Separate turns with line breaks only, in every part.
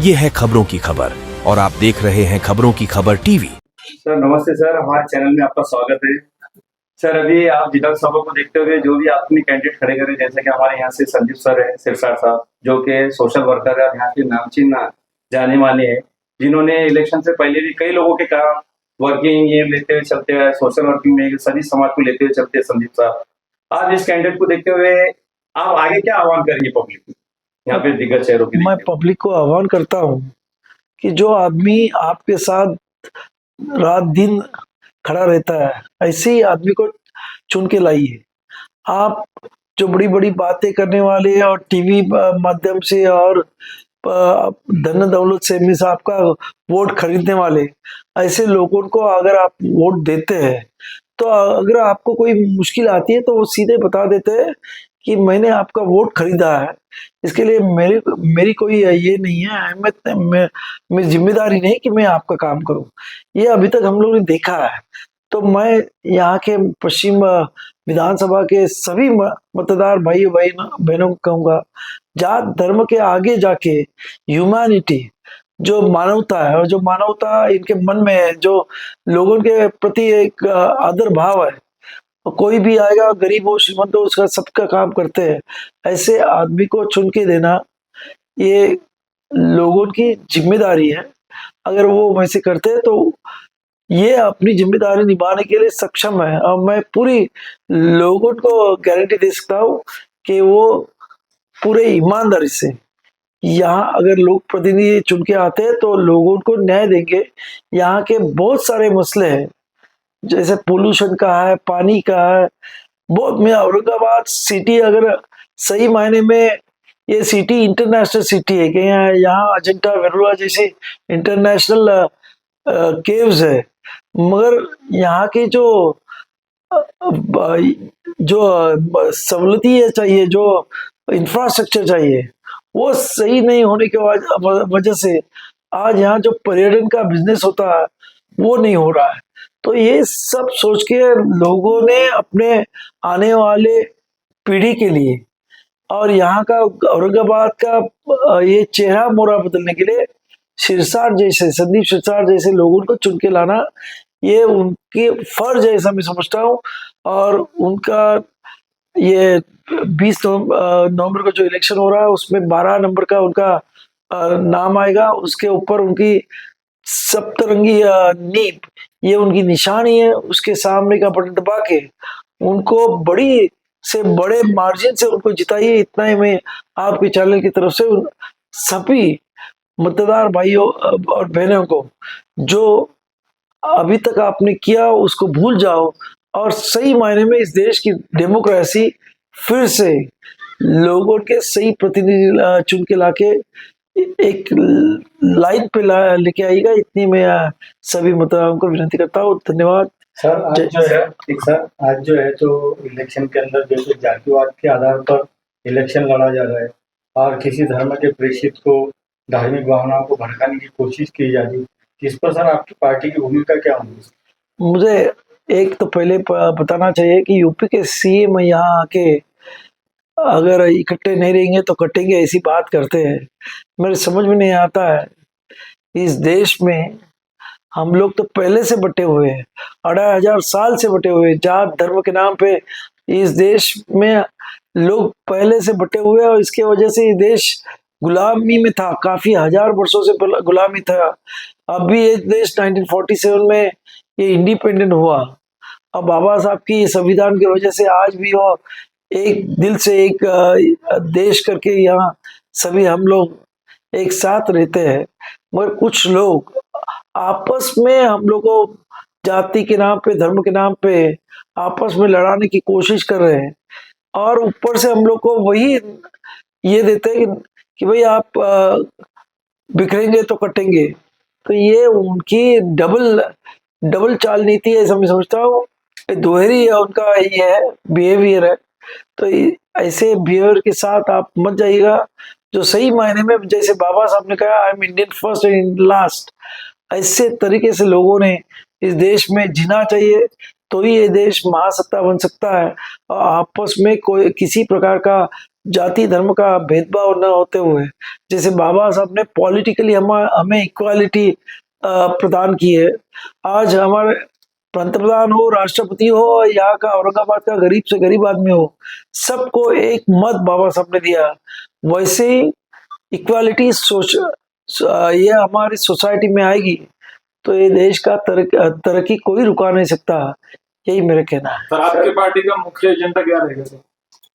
ये है खबरों की खबर और आप देख रहे हैं खबरों की खबर टीवी।
सर नमस्ते सर, हमारे चैनल में आपका स्वागत है। सर अभी आप विधानसभा को देखते हुए जो भी आपने कैंडिडेट खड़े करे, जैसे कि हमारे यहाँ से संदीप सर है, सिरसाट साहब, जो कि सोशल वर्कर है, यहाँ के नामचीन जाने वाले हैं, जिन्होंने इलेक्शन से पहले भी कई लोगों के काम वर्किंग ये लेते हुए चलते हुए, सोशल वर्किंग में सभी समाज को लेते हुए चलते हैं संदीप साहब। आज इस कैंडिडेट को देखते हुए आप आगे क्या आह्वान करेंगे पब्लिक को, यहाँ पे दिग्गज शहरों की?
मैं पब्लिक को आह्वान करता हूँ कि जो आदमी आपके साथ रात दिन खड़ा रहता है, ऐसे ही आदमी को चुन के लाइए। आप जो बड़ी बड़ी बातें करने वाले और टीवी माध्यम से और धन दौलत से मिस आपका वोट खरीदने वाले ऐसे लोगों को अगर आप वोट देते हैं, तो अगर आपको कोई मुश्किल आती है तो वो सीधे बता देते हैं कि मैंने आपका वोट खरीदा है, इसके लिए मेरी कोई ये नहीं है अहमियत, मेरी जिम्मेदारी नहीं कि मैं आपका काम करूं। ये अभी तक हम लोगों ने देखा है। तो मैं यहाँ के पश्चिम विधानसभा के सभी मतदार भाई बहनों को कहूँगा, जात धर्म के आगे जाके ह्यूमैनिटी, जो मानवता है और जो मानवता इनके मन में है, जो लोगों के प्रति एक आदर भाव है, कोई भी आएगा गरीब हो श्रीमंत हो उसका सबका काम करते हैं, ऐसे आदमी को चुन के देना ये लोगों की जिम्मेदारी है। अगर वो वैसे करते हैं तो ये अपनी जिम्मेदारी निभाने के लिए सक्षम है, और मैं पूरी लोगों को गारंटी दे सकता हूँ कि वो पूरे ईमानदारी से यहाँ अगर लोग प्रतिनिधि चुन के आते हैं तो लोगों को न्याय देंगे। यहाँ के बहुत सारे मसले हैं, जैसे पोल्यूशन का है, पानी का है, बहुत में औरंगाबाद सिटी अगर सही मायने में ये सिटी इंटरनेशनल सिटी है कि यहाँ अजंता वेरूला जैसे इंटरनेशनल केव्स है, मगर यहाँ की जो सहूलती चाहिए, जो इंफ्रास्ट्रक्चर चाहिए, वो सही नहीं होने के वजह से आज यहाँ जो पर्यटन का बिजनेस होता है वो नहीं हो रहा है। तो ये सब सोच के लोगों ने अपने आने वाले पीढ़ी के लिए और यहाँ का औरंगाबाद का ये चेहरा मोहरा बदलने के लिए संदीप सिरसाट जैसे लोगों को चुन के लाना ये उनकी फर्ज है, ऐसा मैं समझता हूँ। और उनका ये 20 नवंबर का जो इलेक्शन हो रहा है उसमें 12 नंबर का उनका नाम आएगा, उसके ऊपर उनकी सप्तरंगी नीब ये उनकी निशानी है, उसके सामने का बटन दबा के उनको बड़ी से बड़े मार्जिन से उनको जिताइए। इतना ही मैं आपके चैनल की तरफ से सभी मतदार भाइयों और बहनों को, जो अभी तक आपने किया उसको भूल जाओ और सही मायने में इस देश की डेमोक्रेसी फिर से लोगों के सही प्रतिनिधि चुन के लाके एक लाइन पे लेके आएगा। इतनी मैं सभी मतदाताओं को विनती करता हूँ। धन्यवाद
सर। आज जो है तो इलेक्शन के अंदर जैसे जातिवाद के आधार पर इलेक्शन लड़ा जा रहा है और किसी धर्म के प्रेषित को धार्मिक भावनाओं को भड़काने की कोशिश की जा रही है, इस पर सर आपकी पार्टी की भूमिका क्या होगी?
मुझे एक तो पहले बताना चाहिए कि यूपी के सीएम यहाँ आके अगर इकट्ठे नहीं रहेंगे तो कटेंगे ऐसी बात करते हैं। मेरे समझ में नहीं आता है, इस देश में हम लोग तो पहले से बटे हुए हैं, 2500 साल से बटे हुए हैं, जात धर्म के नाम पे इस देश में लोग पहले से बटे हुए हैं और इसके वजह से ये देश गुलामी में था, काफी हजार वर्षों से गुलामी था। अभी ये देश 1947 में ये इंडिपेंडेंट हुआ, अब बाबा साहब की संविधान की वजह से आज भी वो एक दिल से एक देश करके यहाँ सभी हम लोग एक साथ रहते हैं। मगर कुछ लोग आपस में हम लोग को जाति के नाम पे, धर्म के नाम पे आपस में लड़ाने की कोशिश कर रहे हैं और ऊपर से हम लोग को वही ये देते हैं कि भाई आप बिखरेंगे तो कटेंगे। तो ये उनकी डबल चाल नीति है, ऐसा मैं समझता हूँ। दोहरी उनका ये है बिहेवियर है। तो ऐसे बिहेवियर के साथ आप मत जाइएगा। जो सही मायने में जैसे बाबा साहब ने कहा I am Indian first and Indian last, ऐसे तरीके से लोगों ने इस देश में जीना चाहिए, तो ही ये देश महासत्ता बन सकता है। और आपस में कोई किसी प्रकार का जाति धर्म का भेदभाव न होते हुए, जैसे बाबा साहब ने पॉलिटिकली हमें इक्वालिटी प्रदान की है। आज हमारे पंतप्रधान हो, राष्ट्रपति हो, यहाँ का औरंगाबाद का गरीब से गरीब आदमी हो, सबको एक मत बाबा साहब ने दिया। वैसे ही इक्वालिटी ये हमारी सोसाइटी में आएगी तो ये देश का तरक्की कोई रुका नहीं सकता। यही मेरा कहना है।
सर आपकी पार्टी का मुख्य एजेंडा क्या रहेगा सर?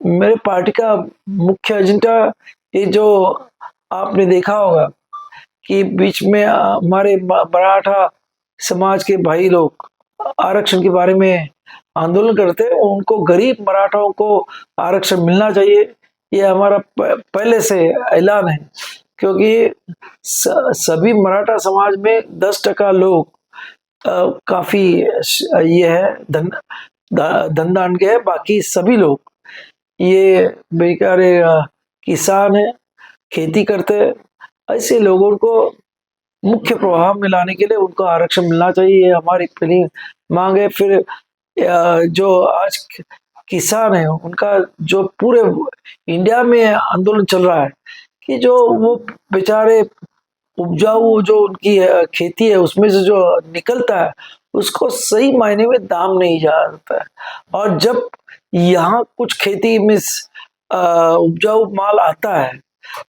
मेरे पार्टी का मुख्य एजेंडा ये जो आपने देखा होगा कि बीच में हमारे मराठा समाज के भाई लोग आरक्षण के बारे में आंदोलन करते हैं, उनको गरीब मराठाओं को आरक्षण मिलना चाहिए। ये हमारा पहले से ऐलान है, क्योंकि सभी मराठा समाज में 10% लोग काफी ये है धनदान के है, बाकी सभी लोग ये बेचारे किसान है, खेती करते हैं। ऐसे लोगों को मुख्य प्रभाव में लाने के लिए उनको आरक्षण मिलना चाहिए, ये हमारी पहली मांग है। फिर जो आज किसान है उनका जो पूरे इंडिया में आंदोलन चल रहा है कि जो वो बेचारे उपजाऊ जो उनकी खेती है उसमें से जो निकलता है उसको सही मायने में दाम नहीं जाता है। और जब यहाँ कुछ खेती में उपजाऊ माल आता है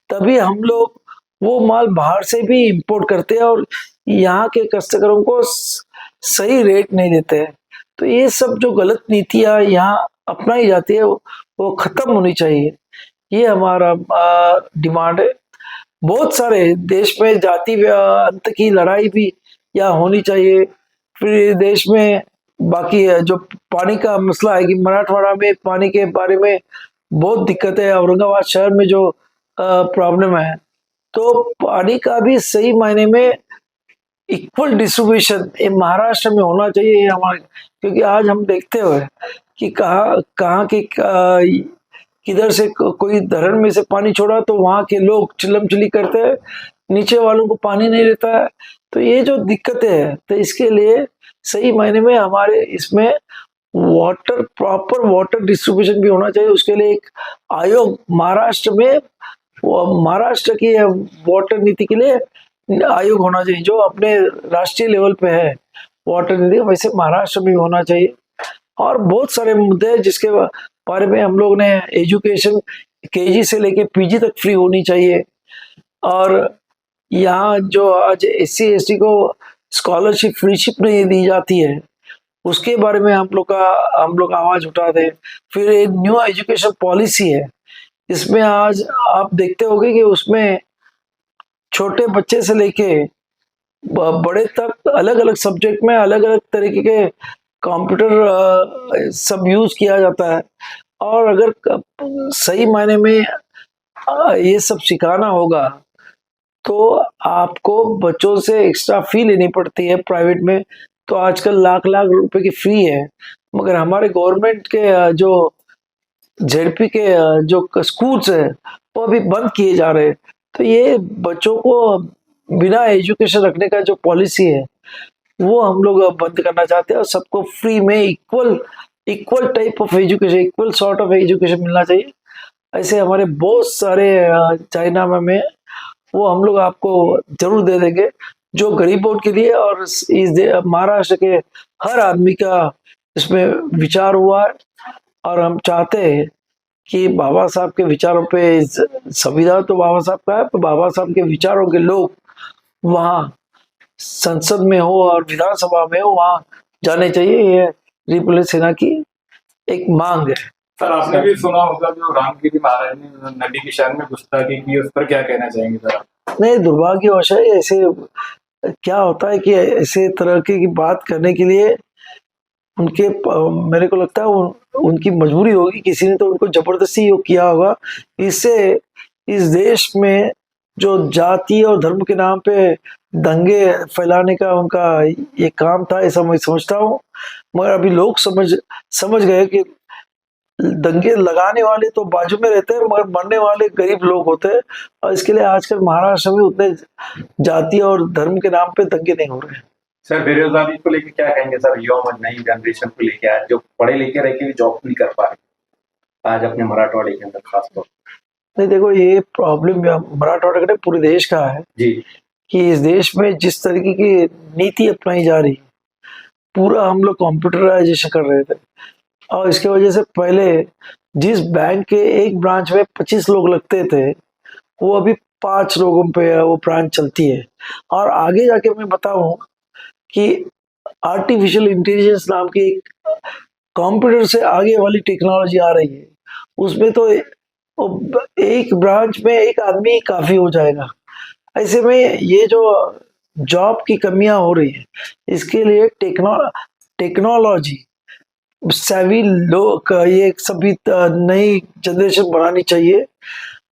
तभी हम लोग वो माल बाहर से भी इंपोर्ट करते हैं और यहाँ के कस्टमरों को सही रेट नहीं देते हैं। तो ये सब जो गलत नीतियाँ यहाँ अपनाई जाती है वो खत्म होनी चाहिए। ये हमारा डिमांड है। बहुत सारे देश में जाति अंत की लड़ाई भी यहाँ होनी चाहिए। फिर देश में बाकी जो पानी का मसला है कि मराठवाड़ा में पानी के बारे में बहुत दिक्कत है, औरंगाबाद शहर में जो प्रॉब्लम है, तो पानी का भी सही मायने में इक्वल डिस्ट्रीब्यूशन ये महाराष्ट्र में होना चाहिए हमारे। क्योंकि आज हम देखते हुए कि कहाँ के किधर से कोई धरण में से पानी छोड़ा तो वहाँ के लोग चिल्लम चिल्ली करते हैं, नीचे वालों को पानी नहीं रहता है। तो ये जो दिक्कतें हैं, तो इसके लिए सही मायने में हमारे इसमें प्रॉपर वाटर डिस्ट्रीब्यूशन भी होना चाहिए। उसके लिए एक आयोग महाराष्ट्र में, महाराष्ट्र की वाटर नीति के लिए आयोग होना चाहिए जो अपने राष्ट्रीय लेवल पे है वाटर नीति, वैसे महाराष्ट्र में भी होना चाहिए। और बहुत सारे मुद्दे हैं जिसके बारे में हम लोग ने एजुकेशन केजी से लेके पीजी तक फ्री होनी चाहिए। और यहाँ जो आज SC ST को स्कॉलरशिप फ्रीशिप नहीं दी जाती है उसके बारे में हम लोग आवाज उठाते हैं। फिर एक न्यू एजुकेशन पॉलिसी है, इसमें आज आप देखते होंगे कि उसमें छोटे बच्चे से लेके बड़े तक अलग अलग सब्जेक्ट में अलग अलग तरीके के कंप्यूटर सब यूज किया जाता है। और अगर सही मायने में ये सब सिखाना होगा तो आपको बच्चों से एक्स्ट्रा फी लेनी पड़ती है प्राइवेट में। तो आजकल लाख लाख रुपए की फी है, मगर हमारे गवर्नमेंट के जो ZP के जो स्कूल्स है वो अभी बंद किए जा रहे हैं। तो ये बच्चों को बिना एजुकेशन रखने का जो पॉलिसी है वो हम लोग बंद करना चाहते हैं और सबको फ्री में equal type of education, equal sort of education मिलना चाहिए। ऐसे हमारे बहुत सारे चाइना में वो हम लोग आपको जरूर दे देंगे जो गरीबों के लिए। और इस महाराष्ट्र के हर आदमी का इसमें विचार हुआ है और हम चाहते हैं कि बाबा साहब के विचारों पे, संविधान तो बाबा साहब का है, तो बाबा साहब के विचारों के लोग वहाँ संसद में हो और विधानसभा में हो वहाँ जाने चाहिए। ये रिपब्लिक सेना की एक मांग है।
सर आपने भी सुना होगा जो रामगिरी महाराज ने नदी की शान में गुस्ताखी की, उस पर क्या कहना चाहेंगे सर आप?
नहीं, दुर्भाग्यवश है। ऐसे क्या होता है कि ऐसे तरह की बात करने के लिए उनके मेरे को लगता है उनकी मजबूरी होगी, किसी ने तो उनको जबरदस्ती किया होगा। इससे इस देश में जो जाति और धर्म के नाम पे दंगे फैलाने का उनका ये काम था, ऐसा मैं समझता हूँ। मगर अभी लोग समझ गए कि दंगे लगाने वाले तो बाजू में रहते हैं मगर मरने वाले गरीब लोग होते हैं। और इसके लिए आजकल महाराष्ट्र में उतने जाति और धर्म के नाम पे दंगे नहीं हो रहे हैं।
सर बेरोजगारी को लेकर क्या कहेंगे सर? युवा नई जनरेशन को लेकर आज जो पढ़े लिखे रह के भी जॉब नहीं कर पा रहे आज अपने मराठवाड़े के अंदर खासतौर
नहीं देखो, ये प्रॉब्लम मराठवाड़ा का पूरे देश का है
जी
कि इस देश में जिस तरीके की नीति अपनाई जा रही है, पूरा हम लोग कंप्यूटराइजेशन कर रहे थे, और इसके वजह से पहले जिस बैंक के एक ब्रांच में 25 लोग लगते थे, वो अभी 5 लोगों पे वो ब्रांच चलती है। और आगे जाके मैं बताऊं कि आर्टिफिशियल इंटेलिजेंस नाम की एक कंप्यूटर से आगे वाली टेक्नोलॉजी आ रही है, उसमें तो एक ब्रांच में एक आदमी काफी हो जाएगा। ऐसे में ये जो जॉब की कमियां हो रही है, इसके लिए टेक्नोलॉजी सभी लोग, ये सभी नई जनरेशन बनानी चाहिए,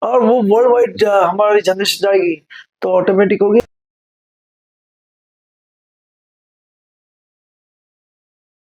और वो वर्ल्ड वाइड हमारी जनरेशन जाएगी तो ऑटोमेटिक होगी।